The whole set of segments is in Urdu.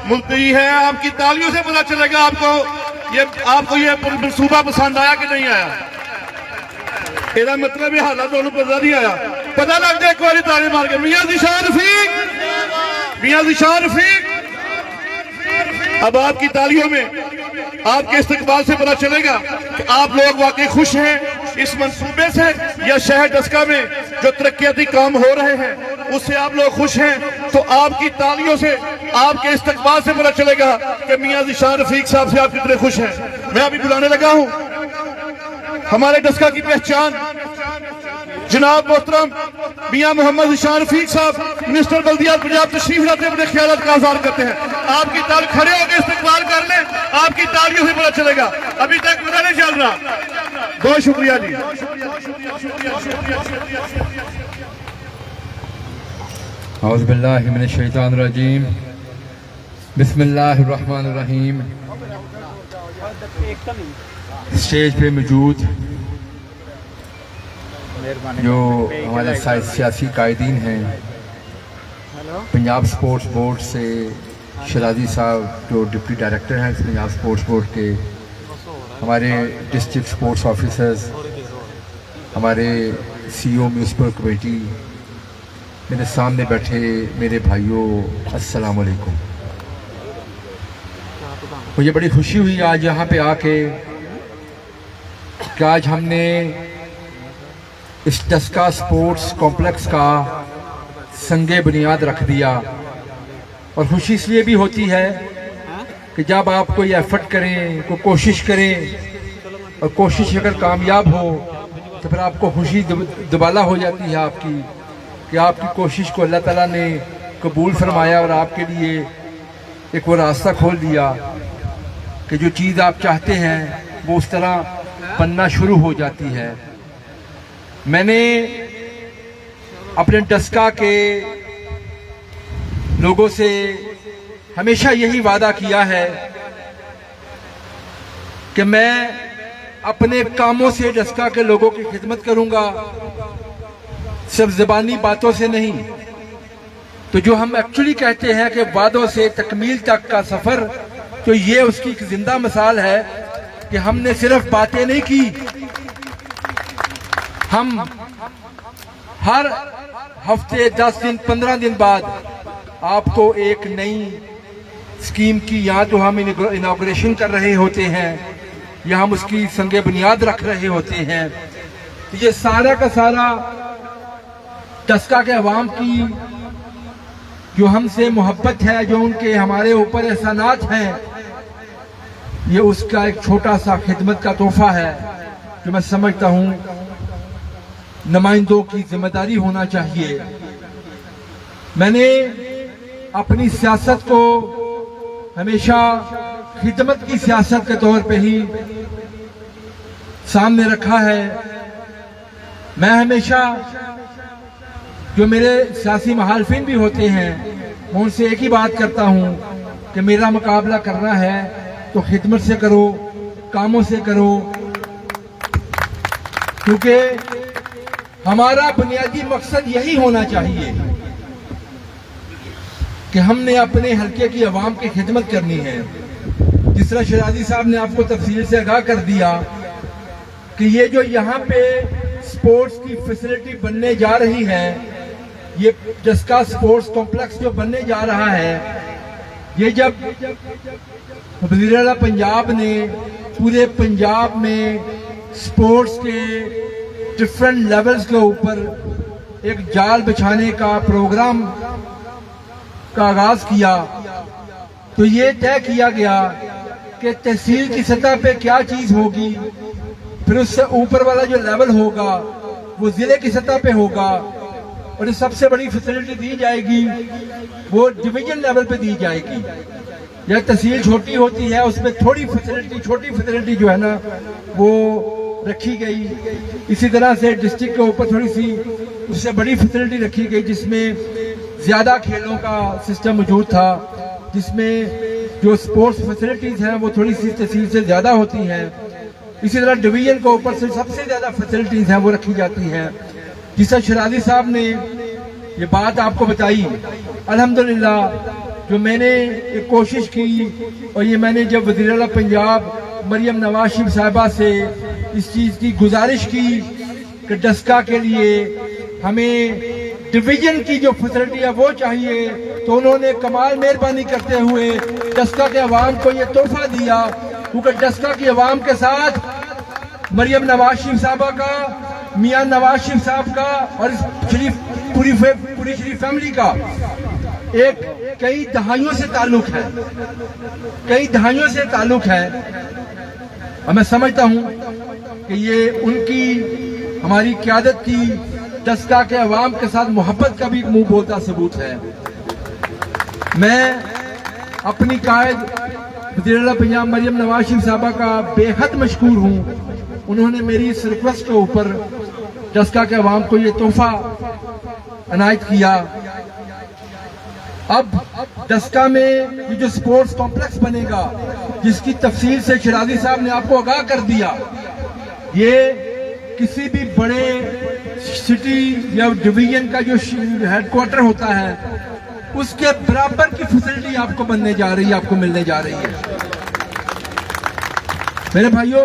ملتوی ہیں. آپ کی تالیوں سے پتہ چلے گا آپ کو یہ منصوبہ پسند آیا کہ نہیں آیا. یہ مطلب یہ حالات انہوں پتہ نہیں آیا. پتہ لگ جائے ایک بار تالی مار کے. میاں ذیشان رفیق، میاں ذیشان رفیق. اب آپ کی تالیوں میں آپ کے استقبال سے پتہ چلے گا کہ آپ لوگ واقعی خوش ہیں اس منصوبے سے، یا شہر ڈسکا میں جو ترقیاتی کام ہو رہے ہیں اس سے آپ لوگ خوش ہیں. تو آپ کی تالیوں سے آپ کے استقبال سے پتہ چلے گا کہ میاں ذیشان رفیق صاحب سے آپ کتنے خوش ہیں. میں ابھی بلانے لگا ہوں ہمارے ڈسکا کی پہچان جناب محترم میاں محمد ذیشان رفیق صاحب، منسٹر بلدیات پنجاب تشریف لاتے ہیں، اپنے خیالات کا اظہار کرتے ہیں. آپ کی تالی کھڑے ہو کے استقبال کر لیں، آپ کی تالیوں سے پتہ چلے گا. ابھی تک پتہ نہیں چل رہا. بہت شکریہ جی. اعوذ باللہ من الشیطان الرجیم، بسم اللہ الرحمن الرحیم. اسٹیج پہ موجود جو ہمارے سیاسی قائدین ہیں، پنجاب سپورٹس بورڈ سے شیرازی صاحب جو ڈپٹی ڈائریکٹر ہیں پنجاب سپورٹس بورڈ کے، ہمارے ڈسٹرکٹ سپورٹس آفیسرز، ہمارے سی او میونسپل کمیٹی، میرے سامنے بیٹھے میرے بھائیوں، السلام علیکم. مجھے بڑی خوشی ہوئی آج یہاں پہ آ کے کہ آج ہم نے اس ڈسکا سپورٹس کمپلیکس کا سنگ بنیاد رکھ دیا. اور خوشی اس لیے بھی ہوتی ہے کہ جب آپ کوئی ایفرٹ کریں، کوئی کوشش کریں، اور کوشش اگر کامیاب ہو تو پھر آپ کو خوشی دوبالا ہو جاتی ہے آپ کی، کہ آپ کی کوشش کو اللہ تعالیٰ نے قبول فرمایا اور آپ کے لیے ایک وہ راستہ کھول دیا کہ جو چیز آپ چاہتے ہیں وہ اس طرح بننا شروع ہو جاتی ہے. میں نے اپنے ڈسکا کے لوگوں سے ہمیشہ یہی وعدہ کیا ہے کہ میں اپنے کاموں سے ڈسکا کے لوگوں کی خدمت کروں گا، صرف زبانی باتوں سے نہیں. تو جو ہم ایکچولی کہتے ہیں کہ وعدوں سے تکمیل تک کا سفر، تو یہ اس کی ایک زندہ مثال ہے کہ ہم نے صرف باتیں نہیں کی، ہم ہر ہفتے 10 دن 15 دن بعد آپ کو ایک نئی اسکیم کی یا تو ہم انوگریشن کر رہے ہوتے ہیں یا ہم اس کی سنگ بنیاد رکھ رہے ہوتے ہیں. یہ سارا کا سارا ڈسکا کے عوام کی جو ہم سے محبت ہے، جو ان کے ہمارے اوپر احسانات ہیں، یہ اس کا ایک چھوٹا سا خدمت کا تحفہ ہے جو میں سمجھتا ہوں نمائندوں کی ذمہ داری ہونا چاہیے. میں نے اپنی سیاست کو ہمیشہ خدمت کی سیاست کے طور پہ ہی سامنے رکھا ہے. میں ہمیشہ جو میرے سیاسی مخالفین بھی ہوتے ہیں میں ان سے ایک ہی بات کرتا ہوں کہ میرا مقابلہ کرنا ہے تو خدمت سے کرو، کاموں سے کرو، کیونکہ ہمارا بنیادی مقصد یہی ہونا چاہیے کہ ہم نے اپنے حلقے کی عوام کی خدمت کرنی ہے. جس طرح شیرازی صاحب نے آپ کو تفصیل سے آگاہ کر دیا کہ یہ جو یہاں پہ سپورٹس کی فیسلٹی بننے جا رہی ہے، یہ ڈسکا سپورٹس کمپلیکس جو بننے جا رہا ہے، یہ جب وزیر اعلیٰ پنجاب نے پورے پنجاب میں سپورٹس کے ڈفرنٹ لیولز کے اوپر ایک جال بچھانے کا پروگرام کا آغاز کیا، تو یہ طے کیا گیا کہ تحصیل کی سطح پہ کیا چیز ہوگی، پھر اس سے اوپر والا جو لیول ہوگا وہ ضلع کی سطح پہ ہوگا، اور جو سب سے بڑی فیسلٹی دی جائے گی وہ ڈویژن لیول پہ دی جائے گی. یا تحصیل چھوٹی ہوتی ہے اس میں تھوڑی فیسلٹی، چھوٹی فیسلٹی جو ہے نا وہ رکھی گئی. اسی طرح سے ڈسٹرکٹ کے اوپر تھوڑی سی اس سے بڑی فیسلٹی رکھی گئی جس میں زیادہ کھیلوں کا سسٹم موجود تھا، جس میں جو سپورٹس فیسلٹیز ہیں وہ تھوڑی سی تحصیل سے زیادہ ہوتی ہیں. اسی طرح ڈویژن کے اوپر سے سب سے زیادہ فیسلٹیز ہیں وہ رکھی جاتی ہیں. جس طرح شیرازی صاحب نے یہ بات آپ کو بتائی، الحمدللہ جو میں نے ایک کوشش کی، اور یہ میں نے جب وزیر اعلیٰ پنجاب مریم نواز شریف صاحبہ سے اس چیز کی گزارش کی کہ ڈسکا کے لیے ہمیں ڈویژن کی جو فیسلٹی ہے وہ چاہیے، تو انہوں نے کمال مہربانی کرتے ہوئے ڈسکا کے عوام کو یہ تحفہ دیا، کیونکہ ڈسکا کی عوام کے ساتھ مریم نواز شریف صاحبہ کا، میاں نواز شریف صاحب کا اور پوری شریف فیملی کا ایک کئی دہائیوں سے تعلق ہے، کئی دہائیوں سے تعلق ہے، اور میں سمجھتا ہوں کہ یہ ان کی، ہماری قیادت کی ڈسکا کے عوام کے ساتھ محبت کا بھی منہ بولتا ثبوت ہے۔ میں اپنی قائد وزیر اعلیٰ پنجاب مریم نواز شریف صاحبہ کا بے حد مشکور ہوں، انہوں نے میری اس ریکویسٹ کے اوپر ڈسکا کے عوام کو یہ تحفہ عنایت کیا۔ اب ڈسکا میں یہ جو سپورٹس کمپلیکس بنے گا، جس کی تفصیل سے شرازی صاحب نے آپ کو آگاہ کر دیا، یہ کسی بھی بڑے سٹی یا ڈویژن کا جو ہیڈ کوارٹر ہوتا ہے اس کے برابر کی فیسلٹی آپ کو بننے جا رہی ہے، آپ کو ملنے جا رہی ہے۔ میرے بھائیوں،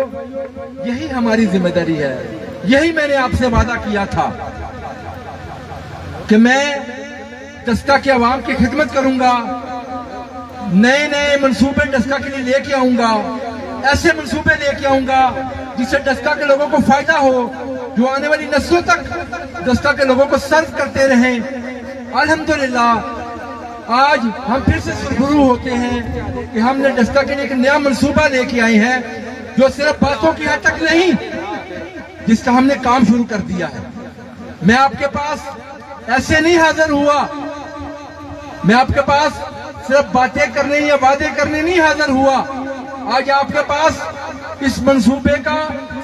یہی ہماری ذمہ داری ہے، یہی میں نے آپ سے وعدہ کیا تھا کہ میں ڈسکا کے عوام کی خدمت کروں گا، نئے منصوبے ڈسکا کے لیے لے کے آؤں گا، ایسے منصوبے لے کے آؤں گا جس سے ڈسکا کے لوگوں کو فائدہ ہو، جو آنے والی نسلوں تک ڈسکا کے لوگوں کو سرو کرتے رہیں۔ الحمدللہ آج ہم پھر سے سرخرو ہوتے ہیں کہ ہم نے ڈسکا کے لیے ایک نیا منصوبہ لے کے آئے ہیں، جو صرف باتوں کی حد تک نہیں، جس کا ہم نے کام شروع کر دیا ہے۔ میں آپ کے پاس ایسے نہیں حاضر ہوا، میں آپ کے پاس صرف باتیں کرنے یا وعدے کرنے نہیں حاضر ہوا، آج آپ کے پاس اس منصوبے کا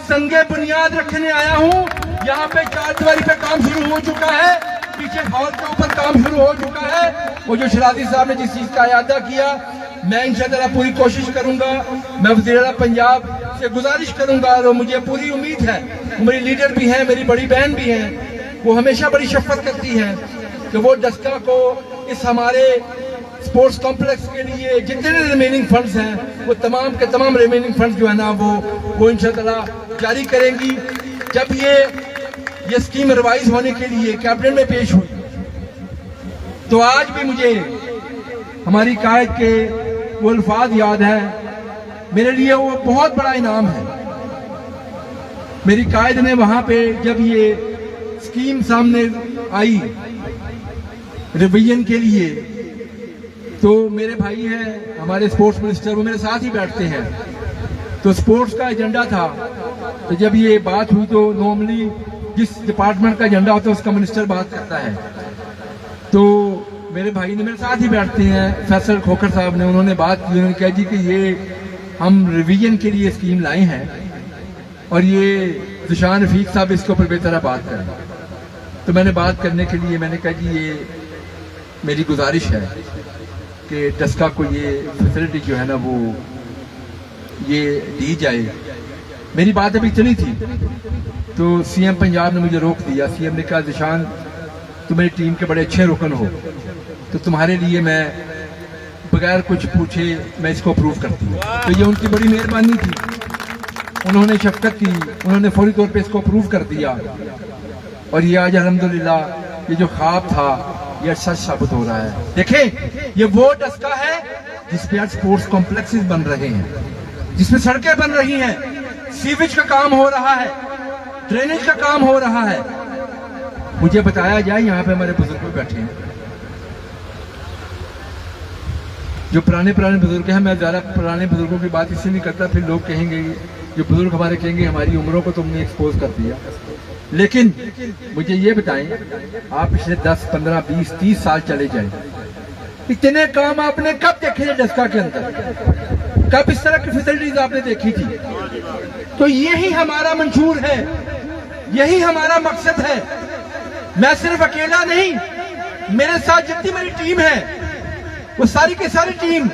سنگ بنیاد رکھنے آیا ہوں۔ یہاں پہ چار دیواری پہ کام شروع ہو چکا ہے، پیچھے ہال کے اوپر کام شروع ہو چکا ہے۔ وہ جو شرازی صاحب نے جس چیز کا اعادہ کیا، میں انشاءاللہ پوری کوشش کروں گا، میں وزیر اعلیٰ پنجاب سے گزارش کروں گا، اور مجھے پوری امید ہے، میری لیڈر بھی ہیں، میری بڑی بہن بھی ہیں، وہ ہمیشہ بڑی شفقت کرتی ہیں کہ وہ ڈسکا کو اس ہمارے سپورٹس کمپلیکس کے لیے جتنے ریمیننگ فنڈز ہیں، وہ تمام کے تمام ریمیننگ فنڈز جو ہے نا وہ انشاءاللہ جاری کریں گی۔ جب یہ اسکیم ریوائز ہونے کے لیے کیبنٹ میں پیش ہوئی، تو آج بھی مجھے ہماری قائد کے وہ الفاظ یاد ہیں، میرے لیے وہ بہت بڑا انعام ہے۔ میری قائد نے وہاں پہ جب یہ اسکیم سامنے آئی ریویژن کے لیے، تو میرے بھائی ہیں ہمارے سپورٹس منسٹر، وہ میرے ساتھ ہی بیٹھتے ہیں، تو سپورٹس کا ایجنڈا تھا، تو جب یہ بات ہوئی تو نارملی جس ڈپارٹمنٹ کا ایجنڈا ہوتا ہے اس کا منسٹر بات کرتا ہے، تو میرے بھائی نے میرے ساتھ ہی بیٹھتے ہیں فیصل کھوکھر صاحب نے، انہوں نے بات کی، انہوں نے کہا جی کہ یہ ہم ریویژن کے لیے اسکیم لائے ہیں، اور یہ ذیشان رفیق صاحب اس کے اوپر بے طرح بات کریں۔ تو میں نے بات کرنے کے لیے میں نے کہا جی یہ میری گزارش ہے کہ ڈسکا کو یہ فیسلٹی جو ہے نا وہ یہ دی جائے۔ میری بات ابھی چلی تھی تو سی ایم پنجاب نے مجھے روک دیا، سی ایم نے کہا ذیشان تم میری ٹیم کے بڑے اچھے رکن ہو، تو تمہارے لیے میں بغیر کچھ پوچھے میں اس کو اپروو کرتی ہوں۔ تو یہ ان کی بڑی مہربانی تھی، انہوں نے شفقت کی، انہوں نے فوری طور پہ اس کو اپروو کر دیا، اور یہ آج الحمدللہ یہ جو خواب تھا یہ سچ ثابت ہو رہا ہے۔ دیکھیں یہ وہ ڈسکا ہے جس پہ آج سپورٹس کمپلیکسز بن رہے ہیں، جس میں سڑکیں بن رہی ہیں، سیویج کا کام ہو رہا ہے، ڈرینیج کا کام ہو رہا ہے۔ مجھے بتایا جائے یہاں پہ ہمارے بزرگ بیٹھے ہیں، جو پرانے بزرگ ہیں، میں زیادہ پرانے بزرگوں کی بات اس سے نہیں کرتا، پھر لوگ کہیں گے جو بزرگ ہمارے کہیں گے ہماری عمروں کو تم نے ایکسپوز کر دیا۔ لیکن مجھے یہ بتائیں، آپ پچھلے 10 15 20 30 سال چلے جائیں، اتنے کام آپ نے کب دیکھے تھے ڈسکا کے اندر؟ کب اس طرح کی فیسلٹیز آپ نے دیکھی تھی؟ تو یہی ہمارا منشور ہے، یہی ہمارا مقصد ہے۔ میں صرف اکیلا نہیں، میرے ساتھ جتنی میری ٹیم ہے وہ ساری کی ساری ٹیم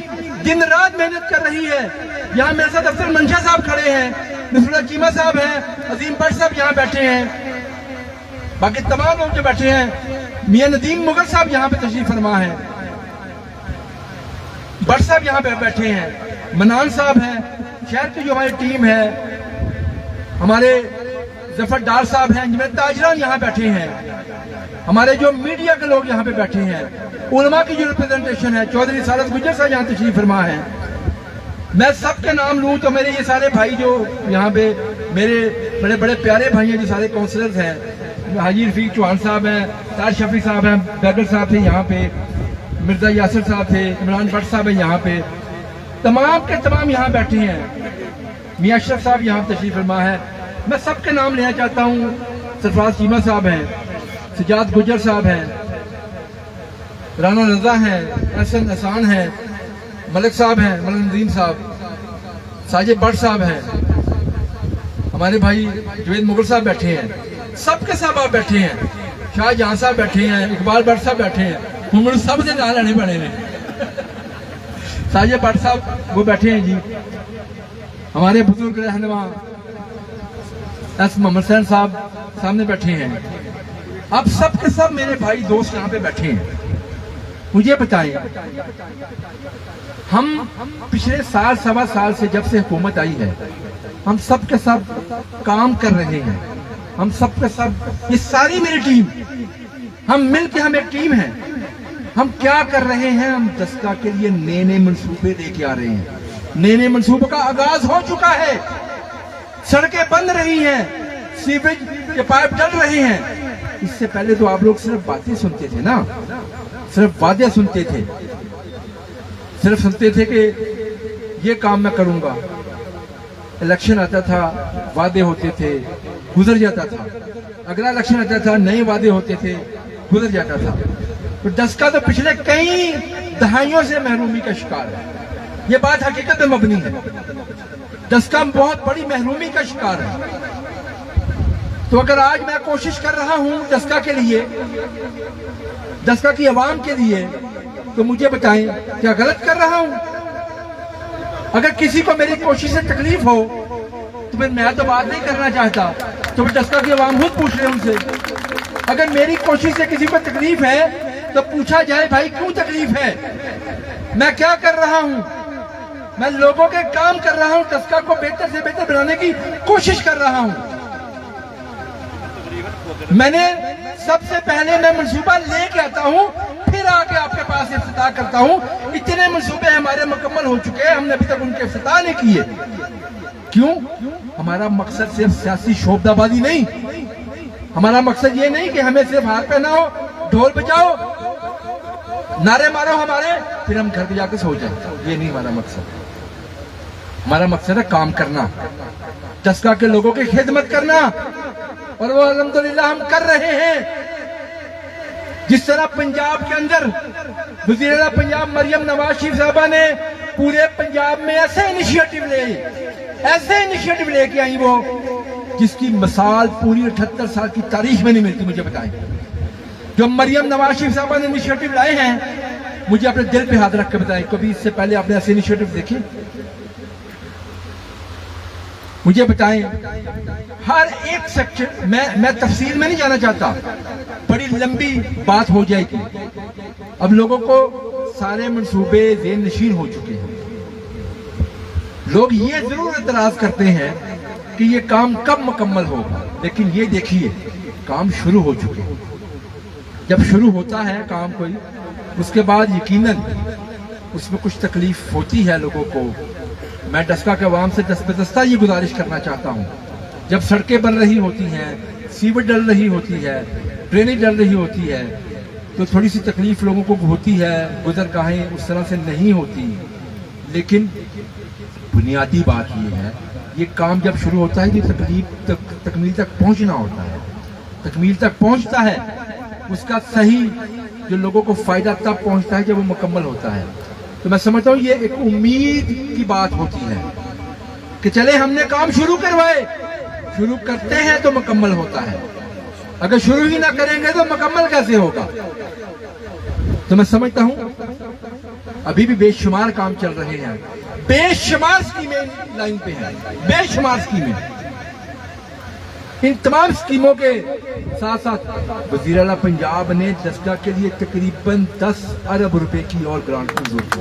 دن رات محنت کر رہی ہے۔ یہاں میرے ساتھ افسر منشا صاحب کھڑے ہیں، نصر اللہ چیمہ صاحب ہیں، عظیم بٹ صاحب یہاں بیٹھے ہیں، باقی تمام لوگ جو بیٹھے ہیں، میاں ندیم مغل صاحب یہاں پہ تشریف فرما ہیں۔ بٹ صاحب یہاں پہ بیٹھے ہیں, منان صاحب ہیں, شہر کی جو ہماری ٹیم ہے, ہمارے ظفر ڈار صاحب ہیں, انجمن تاجران یہاں بیٹھے ہیں, ہمارے جو میڈیا کے لوگ یہاں پہ بیٹھے ہیں, علماء کی جو ریپرزنٹیشن ہے, چودھری سعادت گجر صاحب یہاں تشریف فرما ہیں. میں سب کے نام لوں تو میرے یہ سارے بھائی جو یہاں پہ میرے بڑے بڑے پیارے بھائی ہیں, جو سارے کونسلرز ہیں, حاجی رفیق چوہان صاحب ہیں, طاہر شفیع صاحب ہیں, بیگل صاحب تھے یہاں پہ, مرزا یاسر صاحب تھے, عمران بٹ صاحب ہیں یہاں پہ, تمام کے تمام یہاں بیٹھے ہیں, میاں اشرف صاحب یہاں تشریف فرما ہے. میں سب کے نام لینا چاہتا ہوں. سرفراز چیمہ صاحب ہیں, سجاد گجر صاحب ہیں, رانا رضا ہیں, احسن احسان ہیں, ملک صاحب ہیں, ملک نظیم صاحب, ساجد بٹ صاحب ہیں, ہمارے بھائی جوید مغل صاحب بیٹھے ہیں, سب کے سب آپ بیٹھے ہیں, شاہ جہاں صاحب بیٹھے ہیں, اقبال بٹ صاحب بیٹھے ہیں, ہم سب سے نام لینے پڑے ہیں, ساجد بٹ صاحب وہ بیٹھے ہیں جی, ہمارے بزرگ رہنما ایس محمد حسین صاحب سامنے بیٹھے ہیں. اب سب کے سب میرے بھائی دوست یہاں پہ بیٹھے ہیں. مجھے بتائیں, ہم پچھلے سال سوا سال سے جب سے حکومت آئی ہے, ہم سب کے سب کام کر رہے ہیں, ہم سب کے سب, یہ ساری میری ٹیم, ہم مل کے ہم ایک ٹیم ہیں. ہم کیا کر رہے ہیں, ہم دستہ کے لیے نئے نئے منصوبے لے کے آ رہے ہیں. نئے نئے منصوبوں کا آغاز ہو چکا ہے, سڑکیں بند رہی ہیں, سیویج کے پائپ ڈل رہے ہیں. اس سے پہلے تو آپ لوگ صرف باتیں سنتے تھے نا, صرف وعدے سنتے تھے, صرف سنتے تھے کہ یہ کام میں کروں گا. الیکشن آتا تھا, وعدے ہوتے تھے, گزر جاتا تھا. اگلا الیکشن آتا تھا, نئے وعدے ہوتے تھے, گزر جاتا تھا. تو ڈسکا تو پچھلے کئی دہائیوں سے محرومی کا شکار ہے. یہ بات حقیقت میں مبنی ہے. ڈسکا بہت بڑی محرومی کا شکار ہے. تو اگر آج میں کوشش کر رہا ہوں ڈسکا کے لیے, ڈسکا کی عوام کے لیے, تو مجھے بتائیں کیا غلط کر رہا ہوں؟ اگر کسی کو میری کوشش سے تکلیف ہو تو پھر میں تو بات نہیں کرنا چاہتا, تو پھر ڈسکا کی عوام خود پوچھ لے ان سے. اگر میری کوشش سے کسی کو تکلیف ہے تو پوچھا جائے بھائی کیوں تکلیف ہے, میں کیا کر رہا ہوں؟ میں لوگوں کے کام کر رہا ہوں, ڈسکا کو بہتر سے بہتر بنانے کی کوشش کر رہا ہوں. میں نے سب سے پہلے میں منصوبہ لے کے آتا ہوں, پھر آ کے آپ کے پاس افتتاح کرتا ہوں. اتنے منصوبے ہمارے مکمل ہو چکے ہیں, ہم نے ابھی تک ان کے افتتاح نہیں کیے. کیوں؟ ہمارا مقصد صرف سیاسی شعبدہ بازی نہیں, ہمارا مقصد یہ نہیں کہ ہمیں صرف ہاتھ پہناؤ, ڈھول بجاؤ, نعرے مارو ہمارے, پھر ہم گھر پہ جا کے سو جائیں. یہ نہیں ہمارا مقصد. ہمارا مقصد ہے کام کرنا, ڈسکا کے لوگوں کی خدمت کرنا, اور وہ الحمدللہ ہم کر رہے ہیں. جس طرح پنجاب کے اندر وزیر اعلیٰ پنجاب مریم نواز شریف صاحبہ نے پورے پنجاب میں ایسے انیشیٹو لے کے آئی, وہ جس کی مثال پوری 78 سال کی تاریخ میں نہیں ملتی. مجھے بتائیں, جو مریم نواز شریف صاحبہ نے انیشیٹو لائے ہیں, مجھے اپنے دل پہ ہاتھ رکھ کے بتائیں کبھی اس سے پہلے آپ نے ایسے انیشیٹو دیکھے؟ مجھے بتائیں. ہر ایک سیکٹر میں تفصیل میں نہیں جانا چاہتا, بڑی لمبی بات ہو جائے گی. اب لوگوں کو سارے منصوبے ذہن نشین ہو چکے ہیں. لوگ یہ ضرور اعتراض کرتے ہیں کہ یہ کام کب مکمل ہوگا, لیکن یہ دیکھیے کام شروع ہو چکے ہیں. جب شروع ہوتا ہے کام کوئی, اس کے بعد یقیناً اس میں کچھ تکلیف ہوتی ہے لوگوں کو. میں ڈسکا کے عوام سے دست بدستہ یہ گزارش کرنا چاہتا ہوں, جب سڑکیں بن رہی ہوتی ہیں, سیور ڈل رہی ہوتی ہے, ڈرینیج ڈل رہی ہوتی ہے, تو تھوڑی سی تکلیف لوگوں کو ہوتی ہے. گزرگاہیں اس طرح سے نہیں ہوتی, لیکن بنیادی بات یہ ہے, یہ کام جب شروع ہوتا ہے یہ تکمیل تک پہنچنا ہوتا ہے. تکمیل تک پہنچتا ہے, اس کا صحیح جو لوگوں کو فائدہ تب پہنچتا ہے جب وہ مکمل ہوتا ہے. تو میں سمجھتا ہوں یہ ایک امید کی بات ہوتی ہے کہ چلے ہم نے کام شروع کروائے, شروع کرتے ہیں تو مکمل ہوتا ہے. اگر شروع ہی نہ کریں گے تو مکمل کیسے ہوگا؟ تو میں سمجھتا ہوں ابھی بھی بے شمار کام چل رہے ہیں, بے شمار اسکیمیں لائن پہ ہیں, بے شمار اسکیمیں. ان تمام اسکیموں کے ساتھ ساتھ وزیر اعلیٰ پنجاب نے ڈسکا کے لیے تقریباً 10 ارب روپے کی اور گرانٹ منظور کی.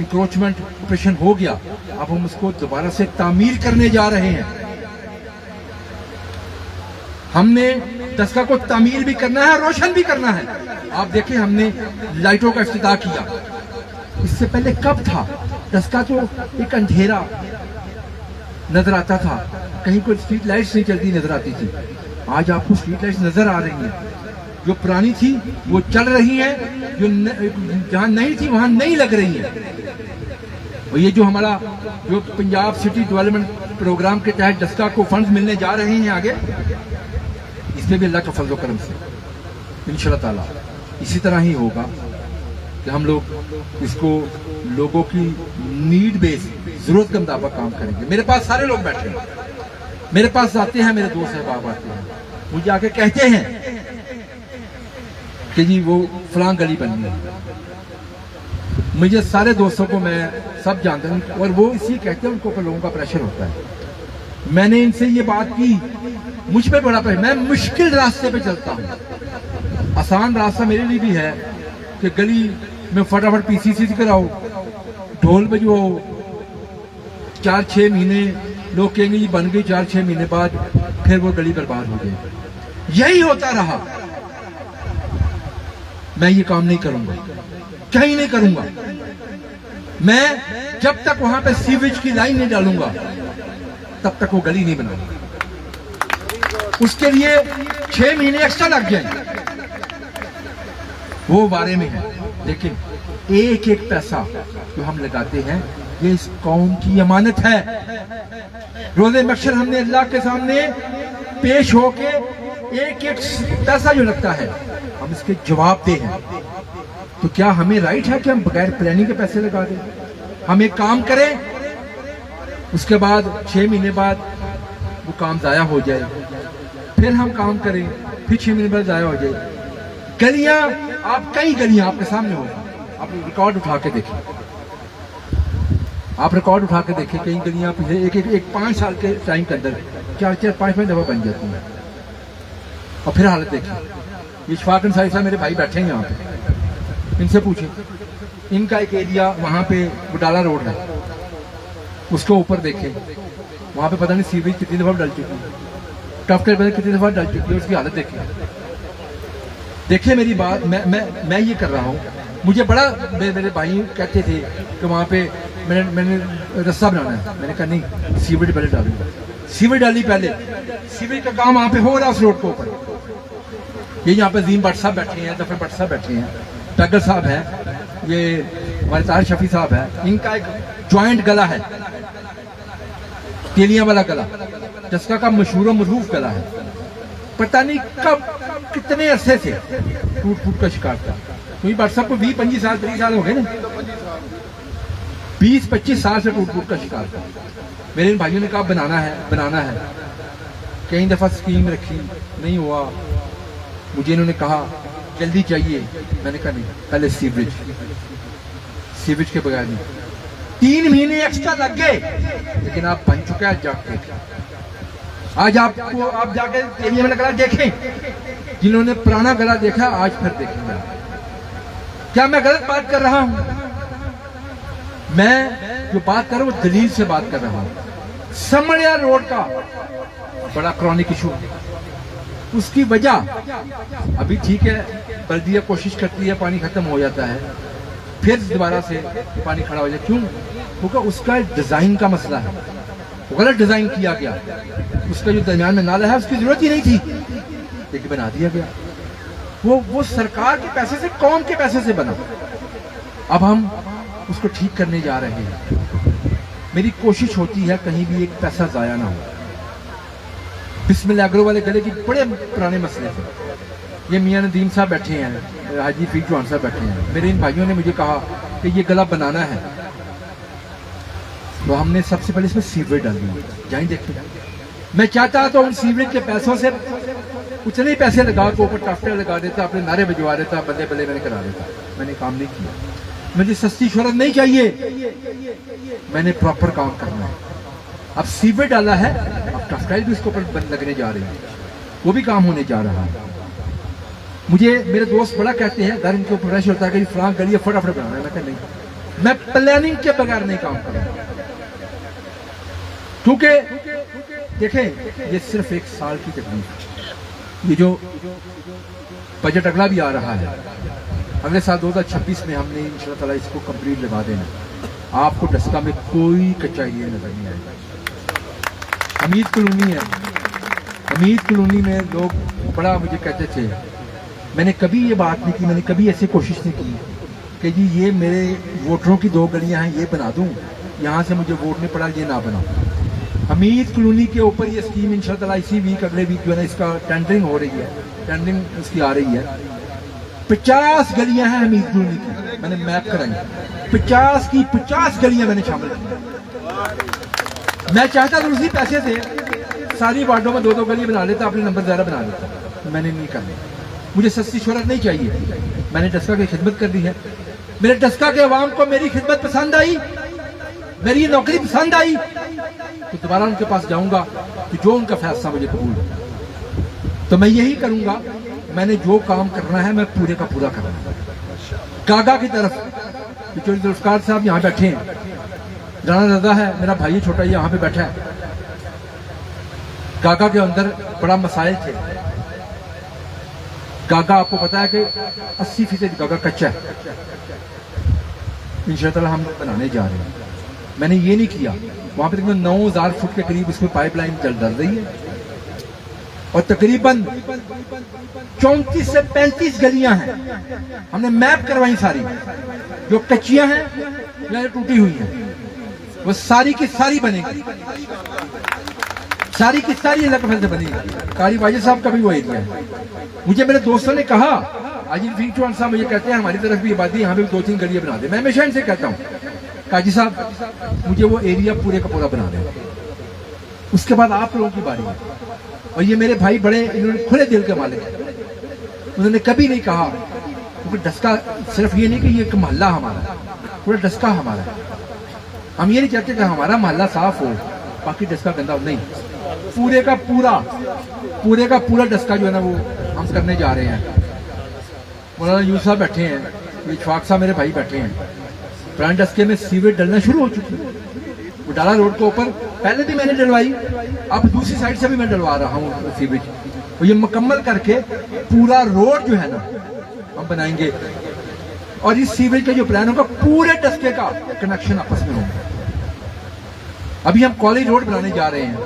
انکروچمنٹ آپریشن ہو گیا, اب ہم اس کو دوبارہ سے تعمیر کرنے جا رہے ہیں. ہم نے دستگاہ کو تعمیر بھی کرنا ہے, روشن بھی کرنا ہے. آپ دیکھیں ہم نے لائٹوں کا افتتاح کیا. اس سے پہلے کب تھا دستگاہ تو ایک اندھیرا نظر آتا تھا, کہیں کوئی اسٹریٹ لائٹس نہیں چلتی نظر آتی تھی. آج آپ کو اسٹریٹ لائٹس نظر آ رہی ہیں, جو پرانی تھی وہ چل رہی ہیں, جو جہاں نہیں تھی وہاں نہیں لگ رہی ہیں. اور یہ جو ہمارا جو پنجاب سٹی ڈیولپمنٹ پروگرام کے تحت دستگاہ کو فنڈز ملنے جا رہے ہیں آگے, اس میں بھی اللہ کا فضل و کرم سے انشاءاللہ تعالیٰ اسی طرح ہی ہوگا کہ ہم لوگ اس کو لوگوں کی نیڈ بیس ضرورت کے مطابق کام کریں گے. میرے پاس سارے لوگ بیٹھے ہیں, میرے پاس آتے ہیں, میرے دوست احباب آتے ہیں, مجھے آ کے کہتے ہیں کہ جی وہ فلاں گلی بننی ہے. مجھے سارے دوستوں کو میں سب جانتا ہوں, اور وہ اسی کہتے ہیں ان کو لوگوں کا پریشر ہوتا ہے. میں نے ان سے یہ بات کی, مجھ پہ بڑا پریشر, میں مشکل راستے پہ چلتا ہوں. آسان راستہ میرے لیے بھی ہے کہ گلی میں فٹافٹ پی سی سی کراؤ, ڈھول بجواؤ, 4-6 مہینے لوگ کہیں گے یہ بن گئی, 4-6 مہینے بعد پھر وہ گلی برباد ہو گئی. یہی ہوتا رہا. میں یہ کام نہیں کروں گا, کہیں نہیں کروں گا. میں جب تک وہاں پہ سیویج کی لائن نہیں ڈالوں گا تب تک وہ گلی نہیں بناؤں گا. اس کے لیے 6 مہینے ایکسٹرا لگ جائیں, وہ بارے میں ہے. لیکن ایک ایک پیسہ جو ہم لگاتے ہیں یہ اس قوم کی امانت ہے. روز محشر ہم نے اللہ کے سامنے پیش ہو کے ایک ایک پیسہ جو لگتا ہے ہم اس کے جواب دے ہیں. تو کیا ہمیں رائٹ ہے کہ ہم بغیر پلاننگ کے پیسے لگا دیں؟ ہم ایک کام کریں, اس کے بعد 6 مہینے بعد وہ کام ضائع ہو جائے, پھر ہم کام کریں, پھر 6 مہینے بعد ضائع ہو جائے. گلیاں, آپ کئی گلیاں آپ کے سامنے ہوگی, آپ ریکارڈ اٹھا کے دیکھیں, آپ ریکارڈ اٹھا کے دیکھیں, کئی گلیاں پچھلے ایک 5 سال کے ٹائم کے اندر 4-5 دفعہ بن جاتی ہیں. اور پھر حالت دیکھیں. یہ شفاق انصاری صاحب میرے بھائی بیٹھے ہیں یہاں پہ, ان سے پوچھیں, ان کا ایک ایریا وہاں پہ بٹالہ روڈ ہے, اس کو اوپر دیکھیں, وہاں پہ پتہ نہیں سیویج کتنی دفعہ ڈل چکی ہے, ٹف کے بعد کتنی دفعہ ڈل چکی ہے, اس کی حالت دیکھیں. دیکھیں میری بات, میں یہ کر رہا ہوں. مجھے بڑا میرے بھائی کہتے تھے کہ وہاں پہ میں نے رستہ بنانا ہے. میں نے کہا نہیں, سیویج پہلے ڈالوں گا. سیویج ڈالی پہلے, سیویج کا کام وہاں پہ ہو رہا ہے اس روڈ کے اوپر. یہ یہاں پہ عظیم بٹ صاحب بیٹھے ہیں, ظفر بٹ صاحب بیٹھے ہیں, ٹگر صاحب ہیں, یہ ہمارے طاہر شفیع صاحب ہیں. ان کا ایک جوائنٹ گلا ہے, تیلیاں والا گلا, دستگاہ کا مشہور و معروف گلا ہے. پتہ نہیں کب کتنے عرصے سے ٹوٹ پھوٹ کا شکار تھا. کیونکہ بٹ صاحب کو 20-25 سال 30 سال ہو گئے نا, 20-25 سال سے ٹوٹ پھوٹ کا شکار تھا. میرے ان بھائیوں نے کہا بنانا ہے. کئی دفعہ اسکیم رکھی, نہیں ہوا. مجھے انہوں نے کہا جلدی چاہیے. میں نے کہا نہیں, پہلے سیویج کے بغیر نہیں. 3 مہینے ایکسٹرا لگ گئے, لیکن آپ بن چکا ہے. جا کے آج آپ جا کے ایریا میں گلا دیکھیں, جنہوں نے پرانا گلا دیکھا آج پھر دیکھیں گے. کیا میں غلط بات کر رہا ہوں؟ میں جو بات کر رہا ہوں وہ دلیل سے بات کر رہا ہوں. سمڑیا روڈ کا بڑا کرونک ایشو, اس کی وجہ ابھی ٹھیک ہے, بلدیہ کوشش کرتی ہے, پانی ختم ہو جاتا ہے, پھر دوبارہ سے پانی کھڑا ہو جائے. کیوں؟ کیونکہ اس کا ڈیزائن کا مسئلہ ہے, غلط ڈیزائن کیا گیا. اس کا جو درمیان میں نالا ہے اس کی ضرورت ہی نہیں تھی, لیکن بنا دیا گیا. وہ سرکار کے پیسے سے, قوم کے پیسے سے بنا. اب ہم اس کو ٹھیک کرنے جا رہے ہیں. میری کوشش ہوتی ہے کہیں بھی ایک پیسہ ضائع نہ ہو. بسم اللہ اگرو والے گلے کی بڑے پرانے مسئلے تھے. یہ میاں ندیم صاحب بیٹھے ہیں, حاجی فیق چوہان صاحب بیٹھے ہیں. میرے ان بھائیوں نے مجھے کہا کہ یہ گلا بنانا ہے, تو ہم نے سب سے پہلے اس میں سیوریج ڈال دی. جائیں دیکھیں, میں چاہتا تو ان سیوریج کے پیسوں سے اتنے پیسے لگا کے اوپر ٹافٹر لگا دیتا, اپنے نعرے بجوا دیتا, بلے بلے میں نے کرا دیتا. میں نے کام نہیں کیا. مجھے سستی شہرت نہیں چاہیے, میں نے پراپر کام کرنا ہے. اب سیوریج ڈالا ہے, اب ٹافٹر بھی اس کے اوپر لگنے جا رہی ہے, وہ بھی کام ہونے جا رہا ہے. مجھے میرے دوست بڑا کہتے ہیں, گھر ان کے اوپر پریشر ہوتا ہے کہ فلاں گلی فٹافٹ بنانا ہے. میں کہا نہیں, میں پلاننگ کے بغیر نہیں کام کروں گا، کیونکہ دیکھیں یہ صرف 1 سال کی تکلیف ہے. یہ جو بجٹ اگلا بھی آ رہا ہے، اگلے سال 2026 میں ہم نے انشاءاللہ تعالیٰ اس کو کمپلیٹ لگا دینا. آپ کو ڈسکا میں کوئی کچا ایریا نظر نہیں آئے گا. حمید کالونی ہے، حمید کالونی میں لوگ بڑا مجھے کہتے تھے، میں نے کبھی یہ بات نہیں کی، میں نے کبھی ایسی کوشش نہیں کی کہ جی یہ میرے ووٹروں کی 2 گلیاں ہیں یہ بنا دوں، یہاں سے مجھے ووٹ نہیں پڑا یہ نہ بناؤں. حمید کالونی کے اوپر یہ اسکیم انشاءاللہ تعالیٰ اسی ویک اگلے ویک جو ہے نا اس کا ٹینڈرنگ ہو رہی ہے، ٹینڈرنگ اس کی آ رہی ہے. 50 گلیاں ہیں حمید کالونی کی، میں نے میپ کرائی، 50 کی 50 گلیاں میں نے شامل کی. میں چاہتا تھا اسی پیسے سے ساری وارڈوں میں 2 گلی بنا لیتا، اپنے نمبر زیادہ بنا لیتا. میں نے نہیں کرنا، مجھے سستی شہرت نہیں چاہیے. میں نے ڈسکا کی خدمت کر دی ہے، میرے ڈسکا کے عوام کو میری خدمت پسند آئی، میری یہ نوکری پسند آئی تو دوبارہ ان کے پاس جاؤں گا کہ جو ان کا فیصلہ مجھے قبول ہے. تو میں یہی کروں گا، میں نے جو کام کرنا ہے میں پورے کا پورا کرنا ہے. کاگا کی طرف ذوالفقار صاحب یہاں بیٹھے ہیں، رانا رضا ہے میرا بھائی چھوٹا یہاں پہ بیٹھا ہے. کاگا کے اندر بڑا مسائل تھے. کاگا آپ کو پتا ہے کہ 80% کاگا کچا ہے، انشاءاللہ ہم بنانے جا رہے ہیں. میں نے یہ نہیں کیا، وہاں پہ تقریباً 9000 فٹ کے قریب اس میں پائپ لائن ڈل رہی ہے اور تقریباً 34 سے 35 گلیاں ہیں. ہم نے میپ کروائی ساری، جو کچیاں ہیں یا ٹوٹی ہوئی ہیں وہ ساری کی ساری بنے گی، ساری کی ساری اللہ کے فضل سے بنے گی. قاری واجد صاحب کا بھی وہ ایریا ہے. مجھے میرے دوستوں نے کہا، عاجل فیق چوہان صاحب مجھے کہتے ہیں ہماری طرف بھی آبادی یہاں پہ 2-3 گلیاں بنا دے. میں ہمیشہ ان سے کہتا ہوں قاضی صاحب مجھے وہ ایریا پورے کا پورا بنا دیں، اس کے بعد آپ لوگوں کی باری ہے. اور یہ میرے بھائی بڑے انہوں نے کھلے دل کے مالک ہیں، انہوں نے کبھی نہیں کہا، کیونکہ ڈسکا صرف یہ نہیں کہ یہ ایک محلہ ہمارا ہے، پورا ڈسکا ہمارا ہے. ہم یہ نہیں چاہتے کہ ہمارا محلہ صاف ہو باقی ڈسکا گندا ہو، نہیں، پورے کا پورا ڈسکا جو ہے نا وہ ہم کرنے جا رہے ہیں. مولانا یوسف صاحب بیٹھے ہیں، اشفاق صاحب میرے بھائی بیٹھے ہیں. پرانے ڈسکے میں سیویج ڈلنا شروع ہو چکی ہے. وڈالہ روڈ کے اوپر پہلے بھی میں نے ڈلوائی، اب دوسری سائڈ سے بھی میں ڈلوا رہا ہوں سیویج. اور یہ مکمل کر کے پورا روڈ جو ہے نا ہم بنائیں گے، اور اس سیویج کا جو پلان ہوگا پورے ڈسکے کا کنیکشن آپس میں ہوگا. ابھی ہم کالج روڈ بنانے جا رہے ہیں،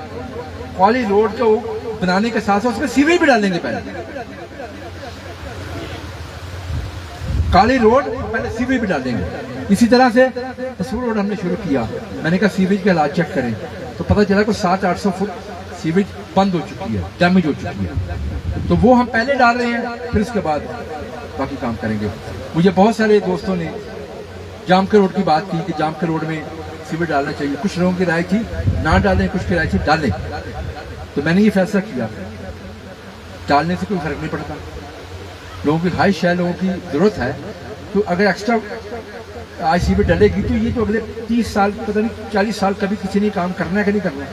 کالج روڈ کو بنانے کے ساتھ اس میں سیویج بھی ڈالیں گے. کالج روڈ پہلے سیویج بھی ڈالیں گے. اسی طرح سے تصور روڈ ہم نے شروع کیا. میں نے کہا سیویج کے حالات چیک کریں تو پتہ چلا کہ 700-800 فٹ سیویج بند ہو چکی ہے، ڈیمیج ہو چکی ہے. تو وہ ہم پہلے ڈال رہے ہیں، پھر اس کے بعد باقی کام کریں گے. مجھے بہت سارے دوستوں نے جام کے روڈ کی بات کی کہ جام کے روڈ میں سیویج ڈالنا چاہیے. کچھ لوگوں کی رائے تھی نہ ڈالیں، کچھ کی رائے تھی ڈالیں. تو میں نے یہ فیصلہ کیا ڈالنے سے کوئی فرق نہیں پڑتا. لوگوں کی خواہش ہے، لوگوں کی ضرورت ہے، تو اگر ایکسٹرا آج سیویج ڈلے گی تو یہ تو اگلے 30 سال پتہ نہیں 40 سال کبھی کسی نے کام کرنا ہے کہ نہیں کرنا ہے.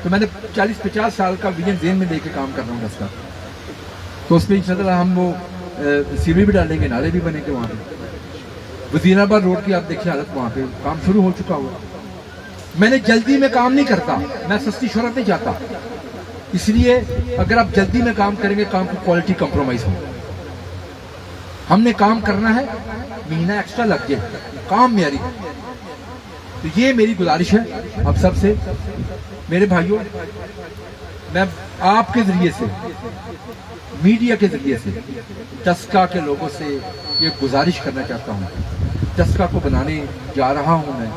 تو میں نے 40-50 سال کا ویژن ذہن میں لے کے کام کر رہا ہوں اس کا. تو اس پہ انشاءاللہ ہم وہ سیویج بھی ڈالیں گے، نالے بھی بنے گے. وہاں پہ وزیر آباد روڈ کی آپ دیکھیں حالت، وہاں پہ کام شروع ہو چکا ہوا. میں نے جلدی میں کام نہیں کرتا، میں سستی شہرت نہیں چاہتا. اس لیے اگر آپ جلدی میں کام کریں گے کام کی کوالٹی کمپرومائز ہوگی. ہم نے کام کرنا ہے، مہینہ ایکسٹرا لگ جائے، کام معیاری. تو یہ میری گزارش ہے آپ سب سے. میرے بھائیوں، میں آپ کے ذریعے سے، میڈیا کے ذریعے سے ڈسکا کے لوگوں سے یہ گزارش کرنا چاہتا ہوں. ڈسکا کو بنانے جا رہا ہوں میں،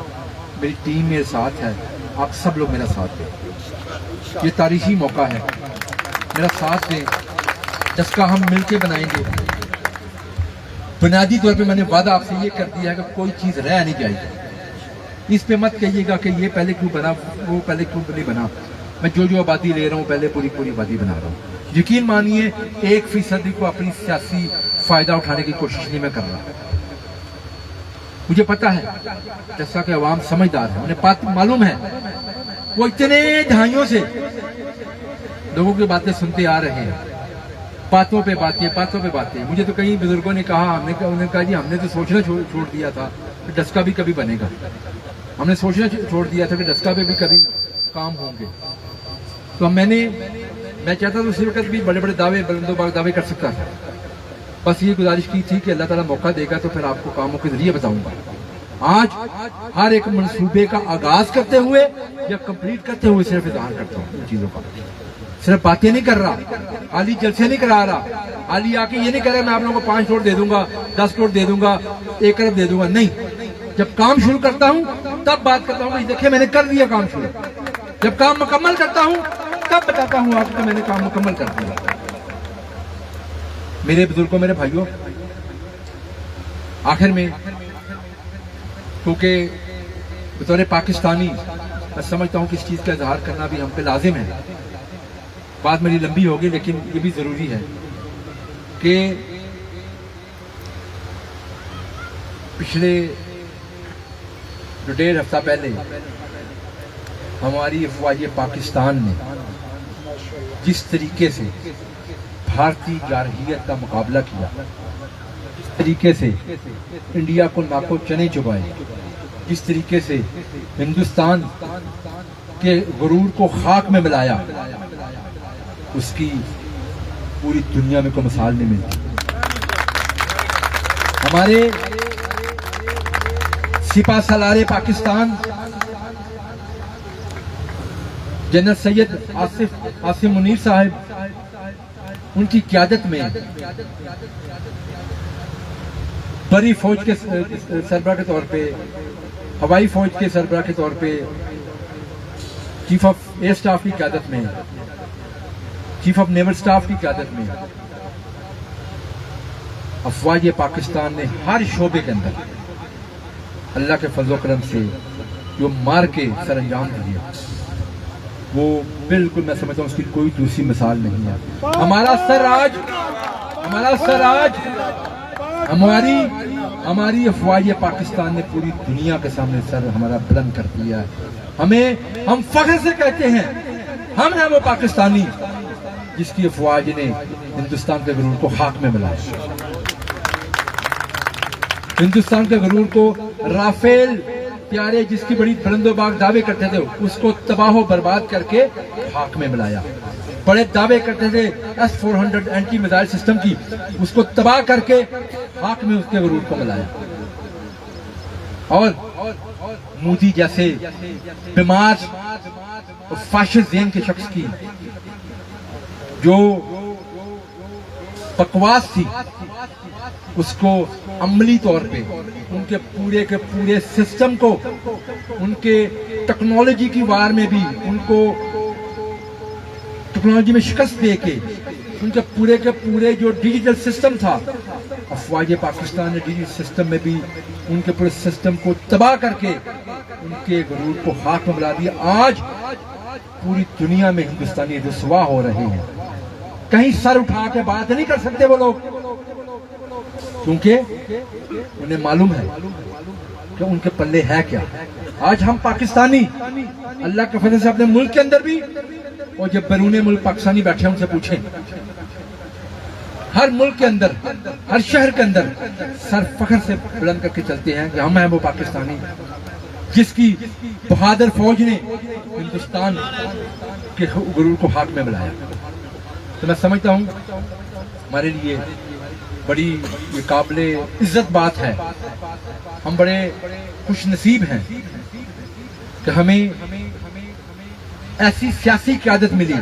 میری ٹیم میرے ساتھ ہے، آپ سب لوگ میرا ساتھ دیں. یہ تاریخی موقع ہے، میرا ساتھ دیں. ڈسکا ہم مل کے بنائیں گے. بنیادی طور پہ میں نے وعدہ آپ سے یہ کر دیا ہے کہ کوئی چیز رہ نہیں جائے گی. اس پہ مت کہیے گا کہ یہ پہلے کیوں بنا، وہ پہلے کیوں نہیں بنا. میں جو آبادی لے رہا ہوں پہلے پوری آبادی بنا رہا ہوں. یقین مانیے 1% کو اپنی سیاسی فائدہ اٹھانے کی کوشش نہیں میں کر رہا. مجھے پتا ہے جیسا کہ عوام سمجھدار ہے، انہیں معلوم ہے. وہ اتنے دہائیوں سے لوگوں کی باتیں سنتے آ رہے ہیں، باتوں پہ باتیں. مجھے تو کئی بزرگوں نے کہا، انہوں نے کہا جی ہم نے تو سوچنا چھوڑ دیا تھا، کہ ڈسکا بھی کبھی بنے گا. ہم نے سوچنا چھوڑ دیا تھا کہ ڈسکا پہ بھی کبھی کام ہوں گے. تو میں چاہتا تھا اسی وقت بھی بڑے بڑے دعوے بلند و باغ دعوے کر سکتا تھا. بس یہ گزارش کی تھی کہ اللہ تعالیٰ موقع دے گا تو پھر آپ کو کاموں کے ذریعے بتاؤں گا. آج ہر ایک منصوبے کا آغاز کرتے ہوئے یا کمپلیٹ کرتے ہوئے صرف اظہار کرتا ہوں ان چیزوں کا. صرف باتیں نہیں کر رہا, عالی جلسے نہیں کرا رہا, عالی آ کے یہ نہیں کر رہا میں آپ لوگوں کو 5 کروڑ دے دوں گا, 10 کروڑ دے دوں گا, 1 ارب دے دوں گا. نہیں, جب کام شروع کرتا ہوں تب بات کرتا ہوں کہ دیکھیں میں نے کر دیا کام شروع. جب کام مکمل کرتا ہوں تب بتاتا ہوں آپ کو میں نے کام مکمل کر دیا. میرے بزرگوں, میرے بھائیوں, آخر میں کیونکہ بطور پاکستانی میں سمجھتا ہوں کہ اس چیز کا اظہار کرنا بھی ہم پہ لازم ہے. بات میری لمبی ہوگی لیکن یہ بھی ضروری ہے کہ پچھلے 1.5 ہفتہ پہلے ہماری افواج پاکستان نے جس طریقے سے بھارتی جارحیت کا مقابلہ کیا, جس طریقے سے انڈیا کو ناکو چنے چبائے, جس طریقے سے ہندوستان کے غرور کو خاک میں ملایا, اس کی پوری دنیا میں کوئی مثال نہیں ملتی. ہمارے سپہ سالار پاکستان جنرل سید آصف منیر صاحب, ان کی قیادت میں بری فوج کے سربراہ کے طور پہ, ہوائی فوج کے سربراہ کے طور پہ, چیف آف ایئر سٹاف کی قیادت میں, چیف آف نیول سٹاف کی قیادت میں افواج پاکستان نے ہر شعبے کے اندر اللہ کے فضل و کرم سے جو مار کے سر انجام دیا وہ بالکل میں سمجھتا ہوں اس کی کوئی دوسری مثال نہیں ہے. ہمارا سر آج ہماری افواج پاکستان نے پوری دنیا کے سامنے سر ہمارا بلند کر دیا ہے. ہم فخر سے کہتے ہیں ہم ہیں وہ پاکستانی جس کی افواج نے ہندوستان کے غرور کو خاک میں ملایا, ہندوستان کے غرور کو رافیل پیارے جس کی بڑی بلند و باغ دعوے کرتے تھے اس کو تباہ و برباد کر کے خاک میں ملایا. بڑے دعوے کرتے تھے S-400 اینٹی میزائل سسٹم کی, اس کو تباہ کر کے خاک میں اس کے غرور کو ملایا. اور مودی جیسے بیمار فاشسٹ ذہن کے شخص کی جو بکواس تھی اس کو عملی طور پہ ان کے پورے سسٹم کو, ان کے ٹیکنالوجی کی وار میں بھی ان کو ٹیکنالوجی میں شکست دے کے ان کے پورے جو ڈیجیٹل سسٹم تھا افواج پاکستان نے ڈیجیٹل سسٹم میں بھی ان کے پورے سسٹم کو تباہ کر کے ان کے غرور کو خاک میں ملا دیا. آج پوری دنیا میں ہندوستانی رسوا ہو رہے ہیں. کہیں سر اٹھا کے بات نہیں کر سکتے وہ لوگ کیونکہ انہیں معلوم ہے کہ ان کے پلے ہے کیا. آج ہم پاکستانی اللہ کے فضل سے اپنے ملک کے اندر بھی اور جب بیرون ملک پاکستانی بیٹھے ان سے پوچھیں, ہر ملک کے اندر ہر شہر کے اندر سر فخر سے بلند کر کے چلتے ہیں کہ ہم ہیں وہ پاکستانی جس کی بہادر فوج نے ہندوستان کے غرور کو خاک میں ملایا. تو میں سمجھتا ہوں ہمارے لیے بڑی یہ قابل عزت بات ہے, ہم بڑے خوش نصیب ہیں کہ ہمیں ایسی سیاسی قیادت ملی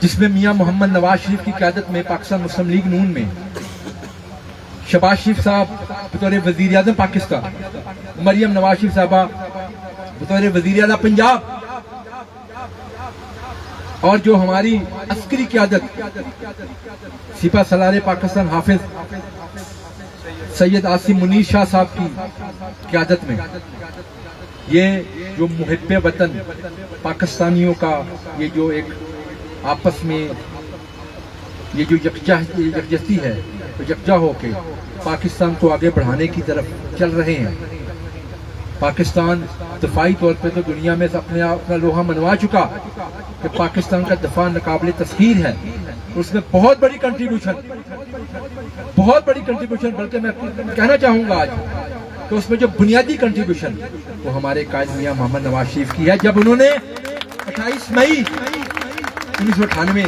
جس میں میاں محمد نواز شریف کی قیادت میں پاکستان مسلم لیگ نون میں شہباز شریف صاحب بطور وزیر اعظم پاکستان, مریم نواز شریف صاحبہ بطور وزیر اعلیٰ پنجاب, اور جو ہماری عسکری قیادت سپہ سالار پاکستان حافظ سید آصف منیر شاہ صاحب کی قیادت میں یہ جو محب وطن پاکستانیوں کا یہ جو ایک آپس میں یہ جو یکجہتی ہے یکجا ہو کے پاکستان کو آگے بڑھانے کی طرف چل رہے ہیں. پاکستان دفاعی طور پہ تو دنیا میں اپنا لوہا منوا چکا کہ پاکستان کا دفاع ناقابل تسخیر ہے, اس میں بہت بڑی کنٹریبیوشن بلکہ میں کہنا چاہوں گا آج کہ اس میں جو بنیادی کنٹریبیوشن وہ ہمارے قائد میاں محمد نواز شریف کی ہے، جب انہوں نے 28 مئی 1998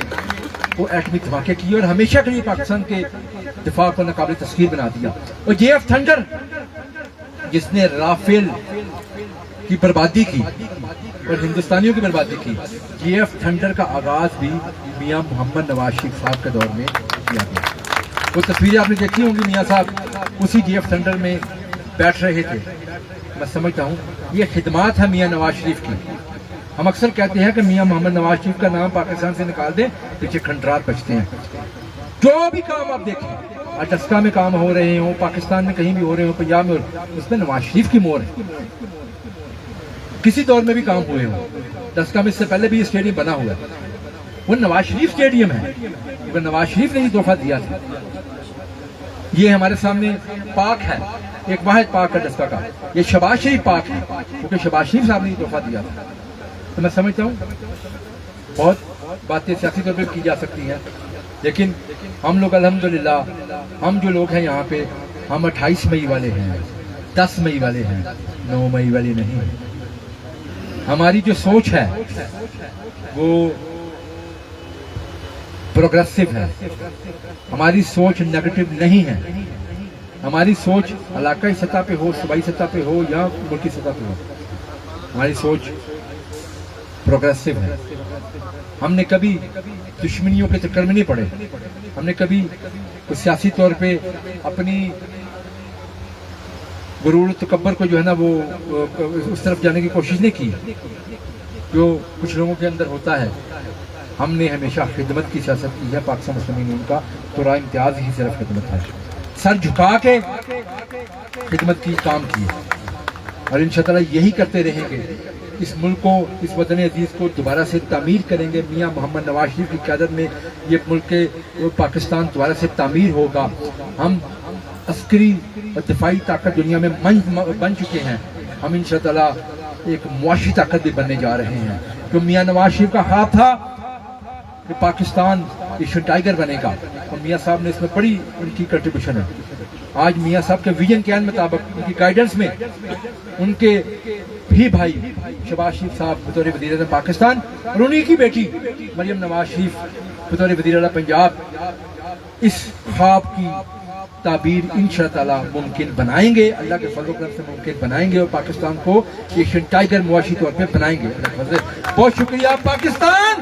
وہ ایٹمی دھماکے کیے اور ہمیشہ کے لیے پاکستان کے دفاع کو ناقابل تسخیر بنا دیا. اور جے ایف تھنڈر جس نے رافیل کی بربادی کی اور ہندوستانیوں کی بربادی کی، جے ایف تھنڈر کا آغاز بھی میاں محمد نواز شریف صاحب کے دور میں کیا گیا. وہ تصویریں آپ نے دیکھی ہوں گی، میاں صاحب اسی جے ایف تھنڈر میں بیٹھ رہے تھے. میں سمجھتا ہوں یہ خدمات ہے میاں نواز شریف کی. ہم اکثر کہتے ہیں کہ میاں محمد نواز شریف کا نام پاکستان سے نکال دیں، پیچھے کھنڈرات بچتے ہیں. جو بھی کام آپ دیکھیں، اٹسکا میں کام ہو رہے ہوں، پاکستان میں کہیں بھی ہو رہے ہوں، پنجاب میں اس میں نواز شریف کی مہر ہے. کسی دور میں بھی کام ہوئے ہوں، اٹسکا میں اس سے پہلے بھی اسٹیڈیم بنا ہوا ہے، وہ نواز شریف اسٹیڈیم ہے، وہ نواز شریف نے ہی تحفہ دیا تھا. یہ ہمارے سامنے پارک ہے، ایک واحد پارک ہے اٹسکا کا، یہ شہباز شریف پارک ہے، کیونکہ شہباز شریف صاحب نے ہی تحفہ دیا تھا. تو میں سمجھتا ہوں بہت باتیں سیاسی طور پہ کی جا سکتی ہیں، لیکن ہم لوگ الحمدللہ، ہم جو لوگ ہیں یہاں پہ، ہم 28 مئی والے ہیں، 10 مئی والے ہیں، 9 مئی والے نہیں ہیں. ہماری جو سوچ ہے وہ پروگریسو ہے، ہماری سوچ نیگیٹو نہیں ہے. ہماری سوچ علاقائی سطح پہ ہو، صوبائی سطح پہ ہو یا ملکی سطح پہ ہو، ہماری سوچ پروگریسو ہے. ہم نے کبھی دشمنیوں کے چکر میں نہیں پڑے، ہم نے کبھی سیاسی طور پہ اپنی غرور و تکبر کو جو ہے نا وہ اس طرف جانے کی کوشش نہیں کی جو کچھ لوگوں کے اندر ہوتا ہے. ہم نے ہمیشہ خدمت کی سیاست کی ہے. پاکستان مسلم یونین کا تو راہ امتیاز ہی صرف خدمت ہے، سر جھکا کے خدمت کی کام کی ہے، اور انشاءاللہ یہی کرتے رہیں گے. اس ملک کو، اس وطن عزیز کو دوبارہ سے تعمیر کریں گے. میاں محمد نواز شریف کی قیادت میں یہ ملک کے پاکستان دوبارہ سے تعمیر ہوگا. ہم عسکری اور دفاعی طاقت دنیا میں بن چکے ہیں، ہم انشاءاللہ ایک معاشی طاقت بھی بننے جا رہے ہیں. تو میاں نواز شریف کا خواب تھا کہ پاکستان ایشین ٹائیگر بنے گا، اور میاں صاحب نے اس میں بڑی ان کی کنٹریبیوشن ہے. آج میاں صاحب کے ویژن کے مطابق، ان کی گائیڈنس میں، ان کے بھی بھائی شہباز شریف صاحب بطور وزیر اعظم پاکستان اور انہی کی بیٹی مریم نواز شریف بطور وزیر اعلیٰ پنجاب اس خواب کی تعبیر انشاءاللہ ممکن بنائیں گے. اللہ کے فضل و کرم سے ممکن بنائیں گے، اور پاکستان کو ایشین ٹائیگر معاشی طور پہ بنائیں گے. بہت شکریہ پاکستان.